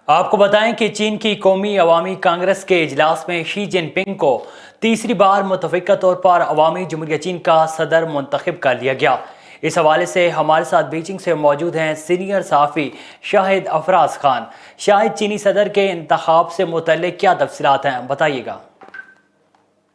آپ کو بتائیں کہ چین کی قومی عوامی کانگریس کے اجلاس میں شی جن پنگ کو تیسری بار متفقہ طور پر عوامی جمہوریہ چین کا صدر منتخب کر لیا گیا۔ اس حوالے سے ہمارے ساتھ بیجنگ سے موجود ہیں سینئر صحافی شاہد افراز خان۔ شاہد، چینی صدر کے انتخاب سے متعلق کیا تفصیلات ہیں، بتائیے گا۔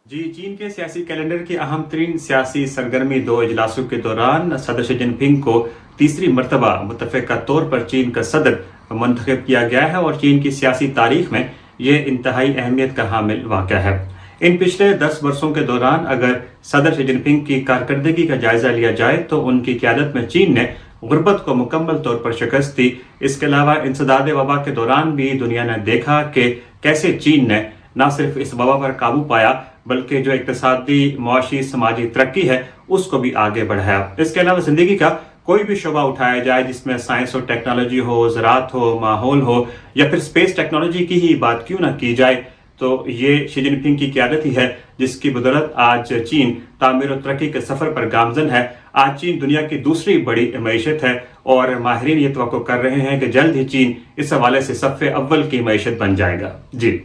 جی، چین کے سیاسی کیلنڈر کی اہم ترین سیاسی سرگرمی 2 اجلاسوں کے دوران صدر شی جن پنگ کو تیسری مرتبہ متفقہ طور پر چین کا صدر منتخب کیا گیا ہے اور چین کی سیاسی تاریخ میں یہ انتہائی اہمیت کا حامل واقعہ ہے۔ ان پچھلے 10 برسوں کے دوران اگر صدر شی جن پنگ کی کارکردگی کا جائزہ لیا جائے تو ان کی قیادت میں چین نے غربت کو مکمل طور پر شکست دی۔ اس کے علاوہ انسداد وبا کے دوران بھی دنیا نے دیکھا کہ کیسے چین نے نہ صرف اس وبا پر قابو پایا بلکہ جو اقتصادی، معاشی، سماجی ترقی ہے اس کو بھی آگے بڑھایا۔ اس کے علاوہ زندگی کا کوئی بھی شعبہ اٹھایا جائے جس میں سائنس اور ٹیکنالوجی ہو، زراعت ہو، ماحول ہو یا پھر اسپیس ٹیکنالوجی کی ہی بات کیوں نہ کی جائے، تو یہ شی جن پنگ کی قیادت ہی ہے جس کی بدولت آج چین تعمیر و ترقی کے سفر پر گامزن ہے۔ آج چین دنیا کی دوسری بڑی معیشت ہے اور ماہرین یہ توقع کر رہے ہیں کہ جلد ہی چین اس حوالے سے صف اول کی معیشت بن جائے گا۔ جی